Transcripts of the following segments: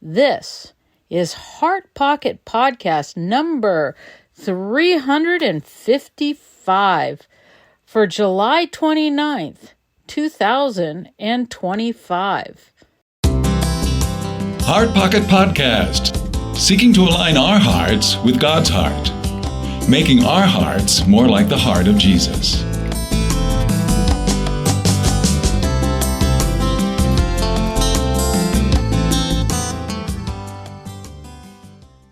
This is Heart Pocket Podcast number 355 for July 29th, 2025. Heart Pocket Podcast, seeking to align our hearts with God's heart, making our hearts more like the heart of Jesus.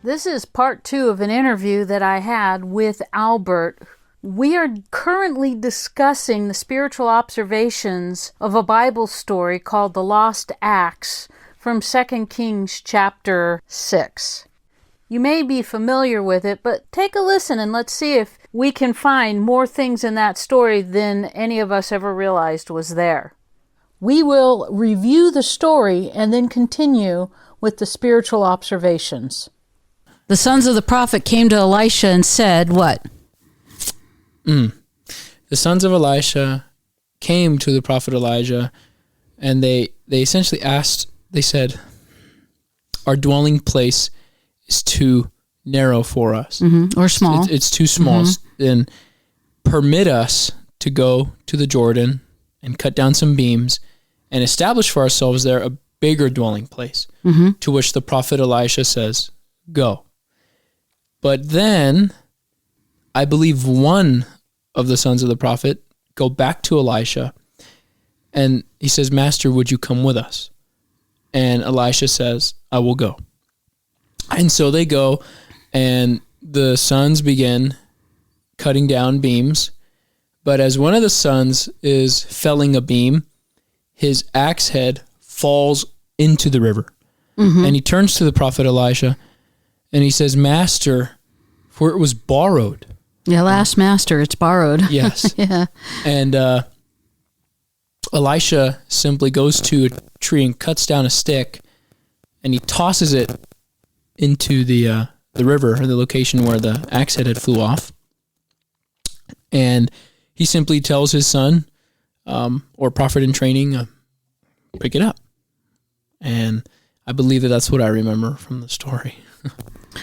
This is part 2 of an interview that I had with Albert. We are currently discussing the spiritual observations of a Bible story called The Lost Ax from 2 Kings chapter 6. You may be familiar with it, but take a listen and let's see if we can find more things in that story than any of us ever realized was there. We will review the story and then continue with the spiritual observations. The sons of the prophet came to Elisha and said, what? The sons of Elisha came to the prophet Elijah, and they essentially asked, they said, our dwelling place is too narrow for us. Or small. It's too small. And permit us to go to the Jordan and cut down some beams and establish for ourselves there a bigger dwelling place. To which the prophet Elisha says, go. But then, I believe one of the sons of the prophet go back to Elisha, and he says, Master, would you come with us? And Elisha says, I will go. And so they go, and the sons begin cutting down beams. But as one of the sons is felling a beam, his axe head falls into the river. And he turns to the prophet Elisha, and he says, Master, for it was borrowed. Yeah, last master, it's borrowed. Yes. Yeah. And Elisha simply goes to a tree and cuts down a stick, and he tosses it into the river, or the location where the axe head had flew off. And he simply tells his son, or prophet in training, pick it up. And I believe that's what I remember from the story.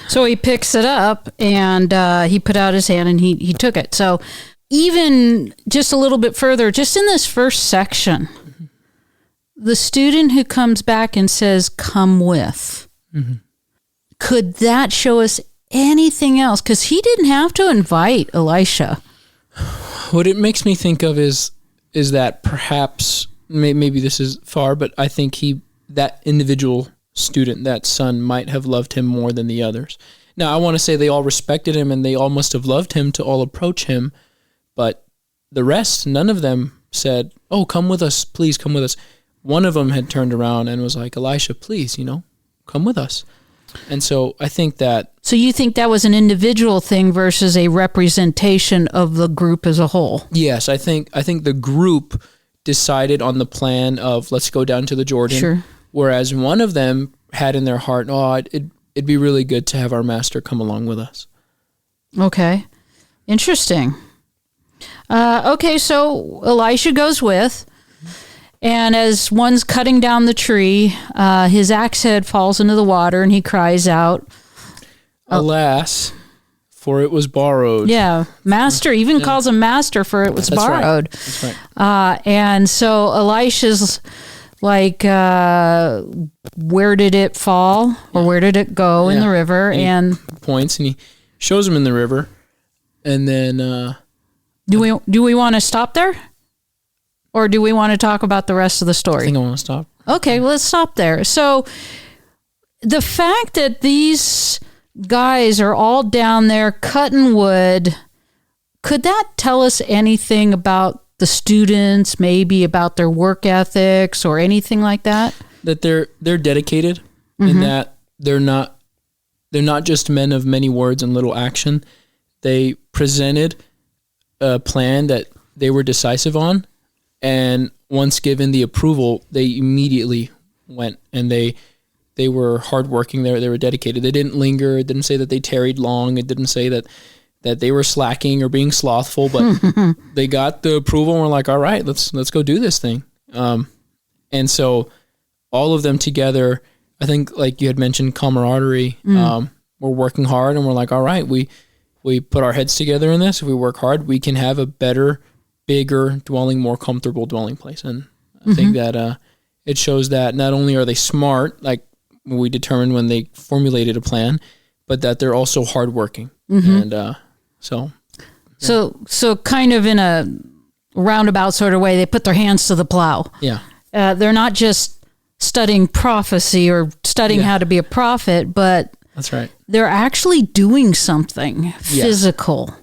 So he picks it up, and he put out his hand, and he took it. So even just a little bit further, just in this first section, the student who comes back and says, come with, could that show us anything else? Because he didn't have to invite Elisha. What it makes me think of is that perhaps, maybe this is far, but I think that individual student, that son, might have loved him more than the others. Now, I want to say they all respected him and they all must have loved him to all approach him, but the rest, none of them said, oh, come with us, please come with us. One of them had turned around and was like, Elisha, please, come with us. And so I think that... So you think that was an individual thing versus a representation of the group as a whole? Yes, I think the group decided on the plan of, let's go down to the Jordan. Sure. Whereas one of them had in their heart, it'd be really good to have our master come along with us. Okay. Interesting. Okay, so Elisha goes with, and as one's cutting down the tree, his axe head falls into the water, and he cries out, Alas, for it was borrowed. Yeah, master, even calls him master, for it was borrowed. Right. That's right. And so Elisha's like, where did it fall, or where did it go in the river? And he points, and he shows him in the river. And then, do we want to stop there, or do we want to talk about the rest of the story? I think I want to stop. Okay, well, let's stop there. So, the fact that these guys are all down there cutting wood, could that tell us anything about the students, maybe about their work ethics or anything like that? That they're dedicated, and that they're not just men of many words and little action. They presented a plan that they were decisive on, and once given the approval, they immediately went, and they were hardworking. They were dedicated. They didn't linger. It didn't say that they tarried long. It didn't say that they were slacking or being slothful, but they got the approval and were like, all right, let's go do this thing. And so all of them together, I think, like you had mentioned, camaraderie. We're working hard, and we're like, all right, we put our heads together in this. If we work hard, we can have a better, bigger dwelling, more comfortable dwelling place. And I think that it shows that not only are they smart, like we determined when they formulated a plan, but that they're also hardworking. And so kind of in a roundabout sort of way, they put their hands to the plow. Yeah. They're not just studying prophecy or studying how to be a prophet, but that's right. They're actually doing something physical.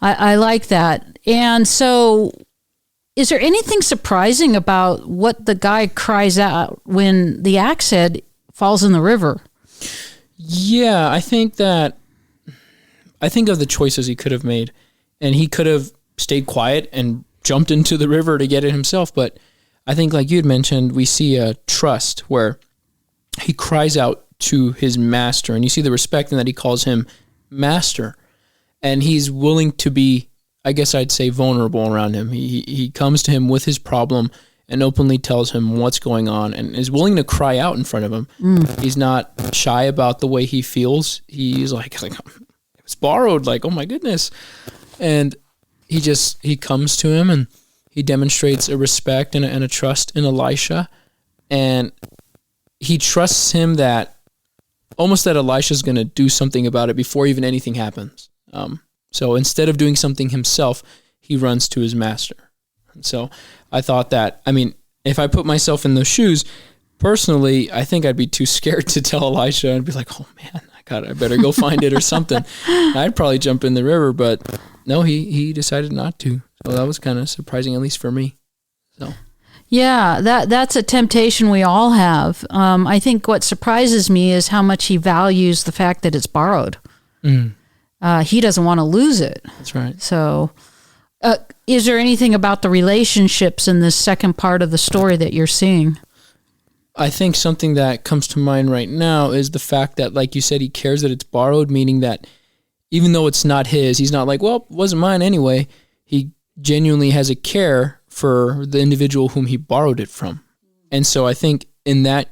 I like that. And so is there anything surprising about what the guy cries out when the axe head falls in the river? Yeah, I think of the choices he could have made, and he could have stayed quiet and jumped into the river to get it himself. But I think, like you had mentioned, we see a trust where he cries out to his master, and you see the respect in that he calls him master, and he's willing to be, I guess I'd say, vulnerable around him. He comes to him with his problem and openly tells him what's going on and is willing to cry out in front of him. He's not shy about the way he feels. He's like it was borrowed, like, oh my goodness. And he comes to him, and he demonstrates a respect and a trust in Elisha, and he trusts him that almost that Elisha's going to do something about it before even anything happens. So instead of doing something himself, he runs to his master. And so I thought that, I mean, if I put myself in those shoes, personally, I think I'd be too scared to tell Elisha and be like, oh man, I better go find it or something. I'd probably jump in the river, but no, he decided not to. So that was kind of surprising, at least for me. So. Yeah, that's a temptation we all have. I think what surprises me is how much he values the fact that it's borrowed. He doesn't want to lose it. That's right. So is there anything about the relationships in this second part of the story that you're seeing? I think something that comes to mind right now is the fact that, like you said, he cares that it's borrowed, meaning that even though it's not his, he's not like, well, it wasn't mine anyway. He genuinely has a care for the individual whom he borrowed it from. And so I think in that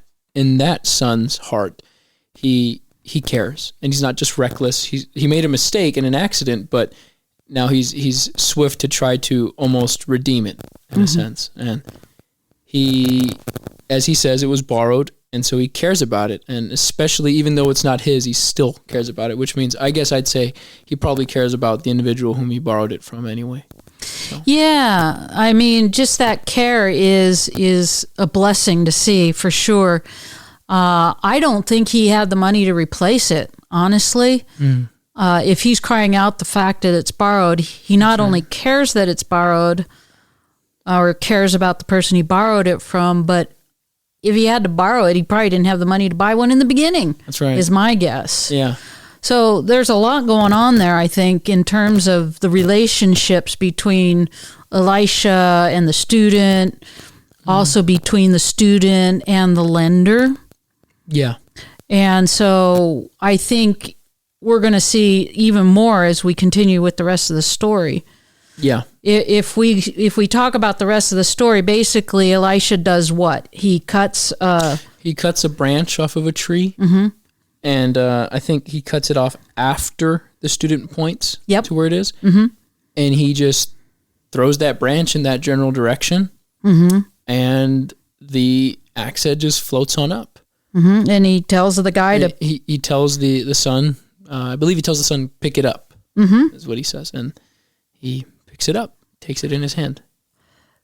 son's heart, he cares, and he's not just reckless. He made a mistake in an accident, but now he's swift to try to almost redeem it in a sense. And he, as he says, it was borrowed, and so he cares about it. And especially even though it's not his, he still cares about it, which means I guess I'd say he probably cares about the individual whom he borrowed it from anyway. So. Yeah, I mean, just that care is a blessing to see for sure. I don't think he had the money to replace it, honestly. If he's crying out the fact that it's borrowed, he not only cares that it's borrowed or cares about the person he borrowed it from, but if he had to borrow it, he probably didn't have the money to buy one in the beginning. That's right. Is my guess. Yeah. So there's a lot going on there, I think, in terms of the relationships between Elisha and the student, also between the student and the lender. Yeah. And so I think we're going to see even more as we continue with the rest of the story. Yeah. If we talk about the rest of the story, basically Elisha does what? He cuts a branch off of a tree. And I think he cuts it off after the student points to where it is. And he just throws that branch in that general direction. And the axe head just floats on up. And he tells the guy to... He tells the son, I believe he tells the son, pick it up, is what he says. And he picks it up, takes it in his hand.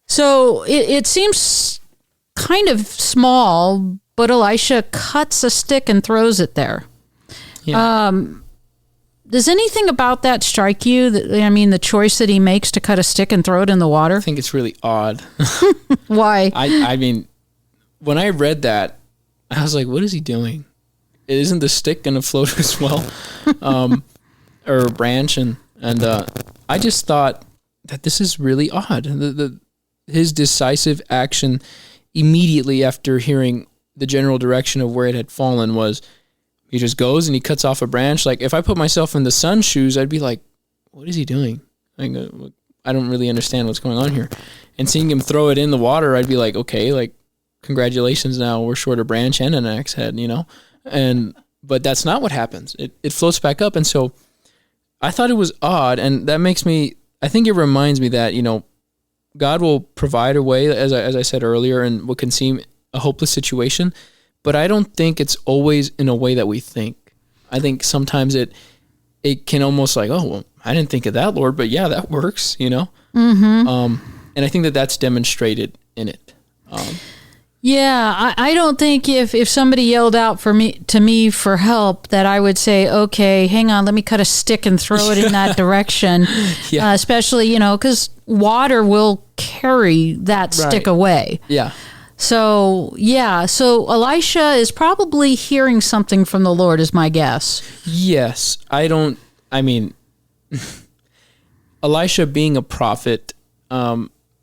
So it seems kind of small, but Elisha cuts a stick and throws it there. Yeah. Does anything about that strike you? The choice that he makes to cut a stick and throw it in the water? I think it's really odd. Why? I mean, when I read that, I was like, what is he doing? Isn't the stick going to float as well? Or a branch? And I just thought that this is really odd. His decisive action immediately after hearing the general direction of where it had fallen was he just goes and he cuts off a branch. Like, if I put myself in the son's shoes, I'd be like, what is he doing? Like, I don't really understand what's going on here. And seeing him throw it in the water, I'd be like, okay, like, congratulations, now we're short a branch and an axe head, but that's not what happens. It floats back up. And so I thought it was odd, and that makes me, I think it reminds me that, God will provide a way, as I said earlier, in what can seem a hopeless situation, but I don't think it's always in a way that we think. I think sometimes it can almost like, oh, well, I didn't think of that, Lord, but yeah, that works, And I think that's demonstrated in it. Yeah, I don't think if somebody yelled out to me for help that I would say, okay, hang on, let me cut a stick and throw it in that direction. Yeah. Especially, because water will carry that stick away. Yeah. So Elisha is probably hearing something from the Lord, is my guess. Yes. Elisha being a prophet,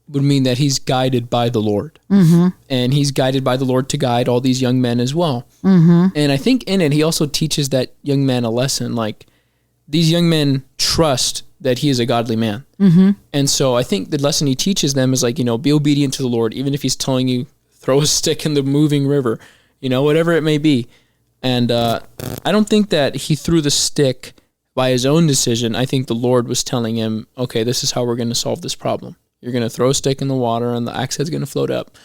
would mean that he's guided by the Lord. Mm-hmm. And he's guided by the Lord to guide all these young men as well. Mm-hmm. And I think in it, he also teaches that young man a lesson. Like, these young men trust that he is a godly man. Mm-hmm. And so I think the lesson he teaches them is like, be obedient to the Lord, even if he's telling you, throw a stick in the moving river, whatever it may be. And I don't think that he threw the stick by his own decision. I think the Lord was telling him, okay, this is how we're going to solve this problem. You're going to throw a stick in the water and the axe head's going to float up.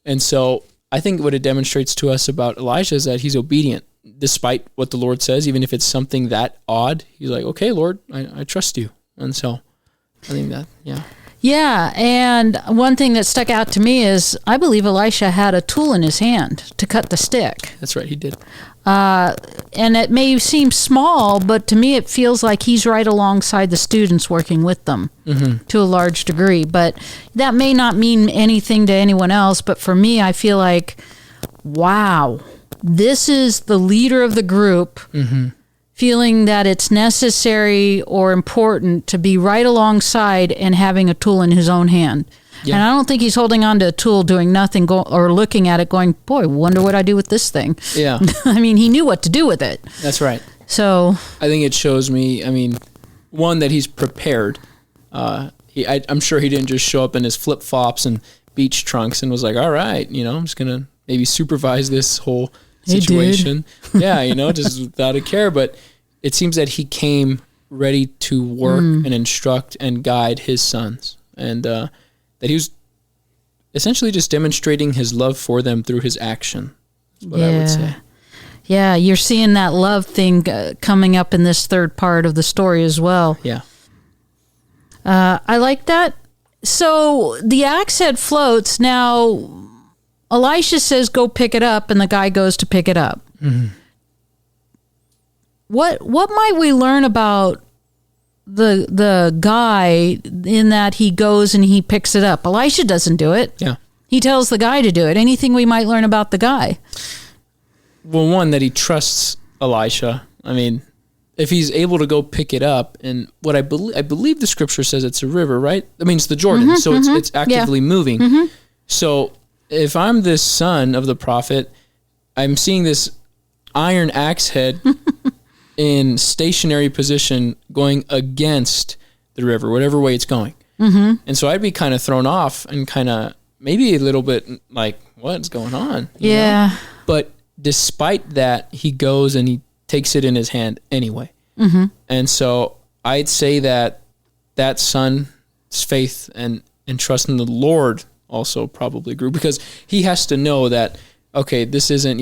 And so I think what it demonstrates to us about Elijah is that he's obedient despite what the Lord says, even if it's something that odd. He's like, okay, Lord, I trust you. And so I think that, yeah. Yeah, and one thing that stuck out to me is I believe Elisha had a tool in his hand to cut the stick. That's right, he did. And it may seem small, but to me it feels like he's right alongside the students working with them to a large degree. But that may not mean anything to anyone else, but for me I feel like, wow, this is the leader of the group feeling that it's necessary or important to be right alongside and having a tool in his own hand. Yeah. And I don't think he's holding on to a tool doing nothing or looking at it going, boy, wonder what I do with this thing. Yeah. I mean, he knew what to do with it. That's right. So I think it shows me, one, that he's prepared. I'm sure he didn't just show up in his flip-flops and beach trunks and was like, all right, I'm just going to maybe supervise this whole situation. Yeah, just without a care. But it seems that he came ready to work and instruct and guide his sons. And that he was essentially just demonstrating his love for them through his action. That's what I would say. Yeah, you're seeing that love thing coming up in this third part of the story as well. Yeah. I like that. So the axe head floats. Now, Elisha says, go pick it up, and the guy goes to pick it up. Mm-hmm. What might we learn about the guy in that he goes and he picks it up? Elisha doesn't do it. Yeah. He tells the guy to do it. Anything we might learn about the guy? Well, one, that he trusts Elisha. If he's able to go pick it up, and what I believe the scripture says it's a river, right? It's the Jordan, it's actively moving. Mm-hmm. So if I'm this son of the prophet, I'm seeing this iron axe head in stationary position going against the river, whatever way it's going. Mm-hmm. And so I'd be kind of thrown off and kind of maybe a little bit like, what's going on? You know? But despite that, he goes and he takes it in his hand anyway. Mm-hmm. And so I'd say that son's faith and trust in the Lord also probably grew, because he has to know that, okay, this isn't,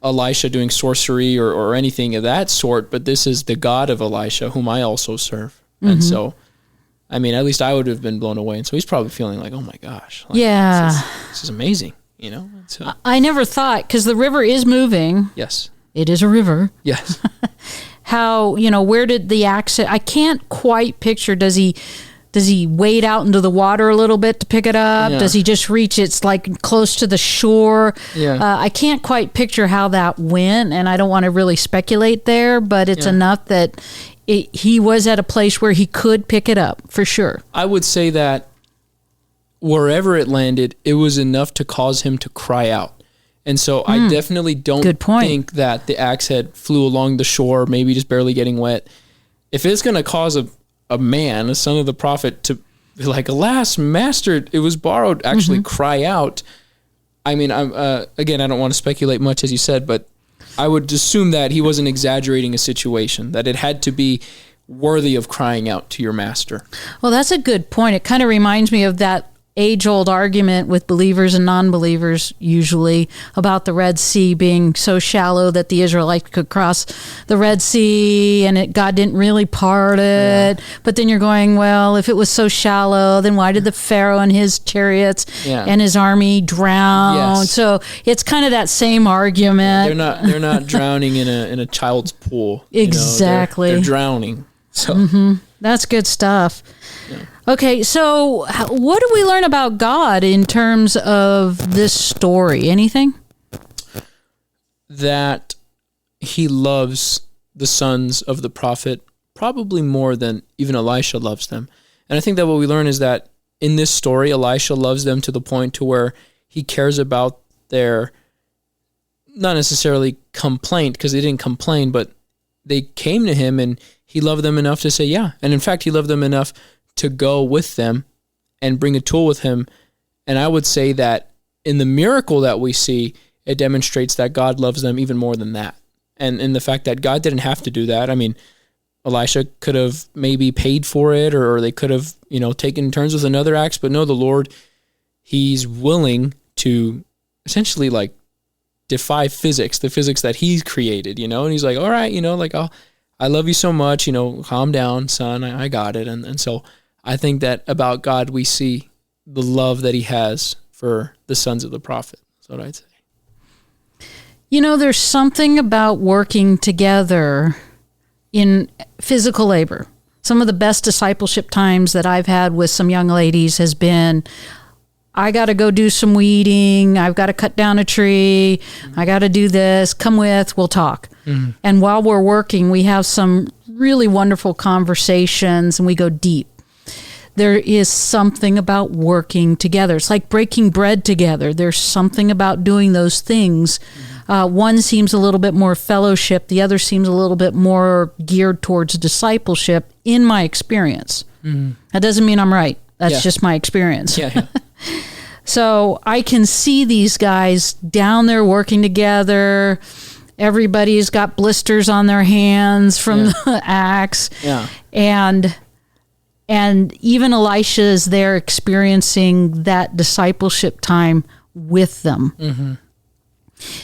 Elisha doing sorcery or anything of that sort, but this is the God of Elisha, whom I also serve. Mm-hmm. And so, at least I would have been blown away. And so he's probably feeling like, oh my gosh. This is amazing, So, I never thought, because the river is moving. Yes. It is a river. Yes. How, where did the axe, I can't quite picture, does he wade out into the water a little bit to pick it up? Yeah. Does he just reach it's like close to the shore? Yeah. I can't quite picture how that went, and I don't want to really speculate there, but it's enough that he was at a place where he could pick it up, for sure. I would say that wherever it landed, it was enough to cause him to cry out. And so I definitely don't think that the axe head flew along the shore, maybe just barely getting wet. If it's going to cause a man, a son of the prophet, to be like, alas, master, it was borrowed, actually cry out, I mean, again, I don't want to speculate much, as you said, but I would assume that he wasn't exaggerating a situation, that it had to be worthy of crying out to your master. Well, that's a good point. It kind of reminds me of that age-old argument with believers and non-believers usually about the Red Sea being so shallow that the Israelites could cross the Red Sea and God didn't really part it. Yeah. But then you're going, well, if it was so shallow, then why did the Pharaoh and his chariots and his army drown? Yes. So it's kind of that same argument. They're not drowning in a child's pool. Exactly. They're drowning. So that's good stuff. Yeah. Okay, so what do we learn about God in terms of this story? Anything? That he loves the sons of the prophet probably more than even Elisha loves them. And I think that what we learn is that in this story, Elisha loves them to the point to where he cares about their, not necessarily complaint, because they didn't complain, but they came to him and he loved them enough to say, yeah. And in fact, he loved them enough to go with them and bring a tool with him. And I would say that in the miracle that we see, it demonstrates that God loves them even more than that. And in the fact that God didn't have to do that. I mean, Elisha could have maybe paid for it, or they could have, taken turns with another axe. But no, the Lord, he's willing to essentially like defy physics, the physics that he's created, and he's like, all right, I love you so much, calm down, son, I got it. And so I think that about God, we see the love that he has for the sons of the prophet. That's what I'd say. There's something about working together in physical labor. Some of the best discipleship times that I've had with some young ladies has been, I got to go do some weeding. I've got to cut down a tree. I got to do this. Come with, we'll talk. Mm-hmm. And while we're working, we have some really wonderful conversations and we go deep. There is something about working together. It's like breaking bread together. There's something about doing those things. Mm-hmm. One seems a little bit more fellowship. The other seems a little bit more geared towards discipleship in my experience. Mm-hmm. That doesn't mean I'm right. That's just my experience. Yeah. So I can see these guys down there working together. Everybody's got blisters on their hands from the axe. Yeah. And even Elisha is there experiencing that discipleship time with them. Mm-hmm.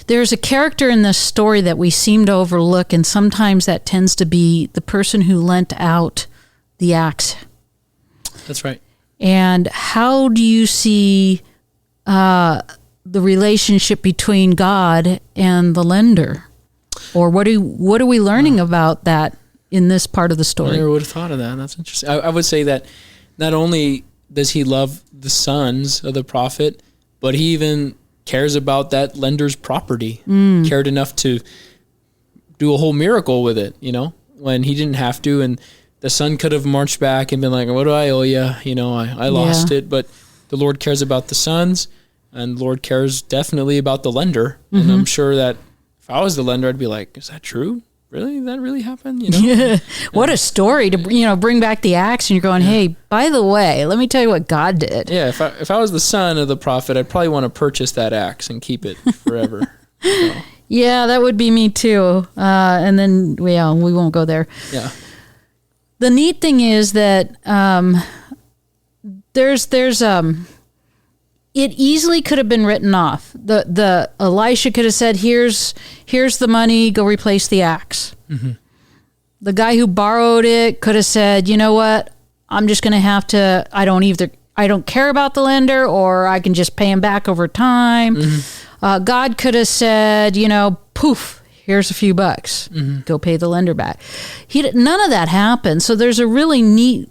There's a character in this story that we seem to overlook, and sometimes that tends to be the person who lent out the axe. That's right. And how do you see the relationship between God and the lender? Or what are we learning about that in this part of the story? I never would have thought of that. That's interesting. I would say that not only does he love the sons of the prophet, but he even cares about that lender's property. Cared enough to do a whole miracle with it, when he didn't have to. And the son could have marched back and been like, what do I owe you? I lost it. But the Lord cares about the sons, and the Lord cares definitely about the lender. Mm-hmm. And I'm sure that if I was the lender, I'd be like, is that true? Really? That really happened? What a story to, bring back the axe, and you're going, hey, by the way, let me tell you what God did. Yeah, if I was the son of the prophet, I'd probably want to purchase that axe and keep it forever. So. Yeah, that would be me too. And then, we won't go there. Yeah. The neat thing is that it easily could have been written off. The Elisha could have said, "Here's the money. Go replace the axe." Mm-hmm. The guy who borrowed it could have said, "You know what? I'm just going to have to. I don't care about the lender, or I can just pay him back over time." Mm-hmm. God could have said, "Poof. Here's a few bucks. Mm-hmm. Go pay the lender back." None of that happened. So there's a really neat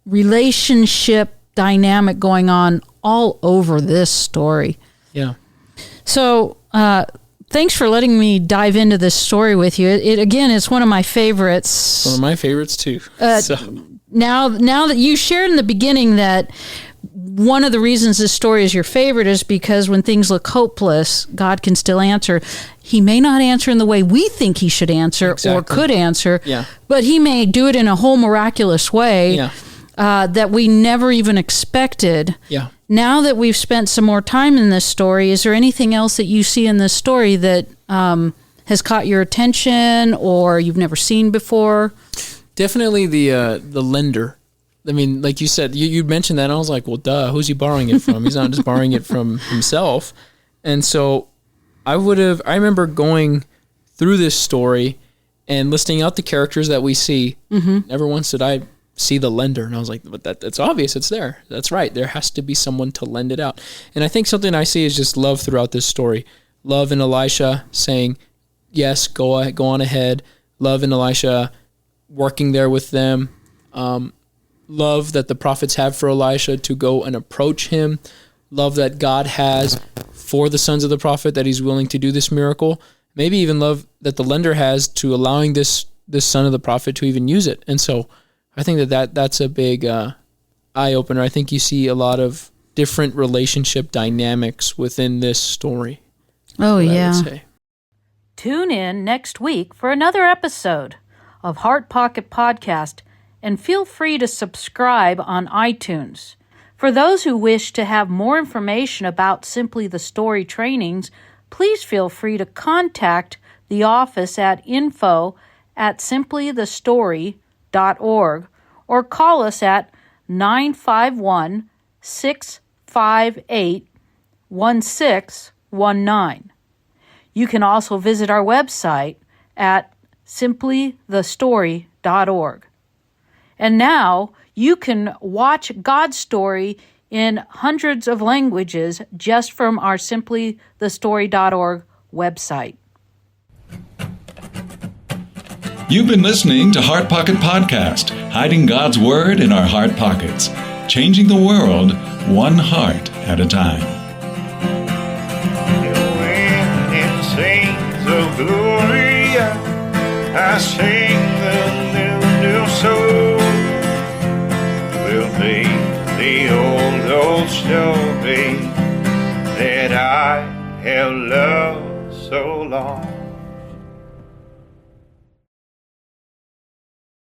relationship dynamic going on all over this story. Yeah. So thanks for letting me dive into this story with you. It's one of my favorites. One of my favorites too. Now that you shared in the beginning that one of the reasons this story is your favorite is because when things look hopeless, God can still answer. He may not answer in the way we think he should answer or could answer, but he may do it in a whole miraculous way that we never even expected. Yeah. Now that we've spent some more time in this story, is there anything else that you see in this story that has caught your attention or you've never seen before? Definitely the lender. I mean, like you said, you mentioned that, and I was like, well, duh, who's he borrowing it from? He's not just borrowing it from himself. And so I remember going through this story and listing out the characters that we see. Mm-hmm. Never once did I see the lender. And I was like, but that's obvious. It's there. That's right. There has to be someone to lend it out. And I think something I see is just love throughout this story. Love in Elisha saying, yes, go on ahead. Love in Elisha working there with them. Love that the prophets have for Elisha to go and approach him. Love that God has for the sons of the prophet, that he's willing to do this miracle. Maybe even love that the lender has to allowing this son of the prophet to even use it. And so I think that's a big eye-opener. I think you see a lot of different relationship dynamics within this story. Oh, yeah. I would say. Tune in next week for another episode of Heart Pocket Podcast, and feel free to subscribe on iTunes. For those who wish to have more information about Simply the Story trainings, please feel free to contact the office at info@simplythestory.org or call us at 951-658-1619. You can also visit our website at simplythestory.org. And now you can watch God's story in hundreds of languages just from our simplythestory.org website. You've been listening to Heart Pocket Podcast, hiding God's Word in our heart pockets, changing the world one heart at a time. When it sings of glory, I sing the new song. Will be the old story that I have loved so long.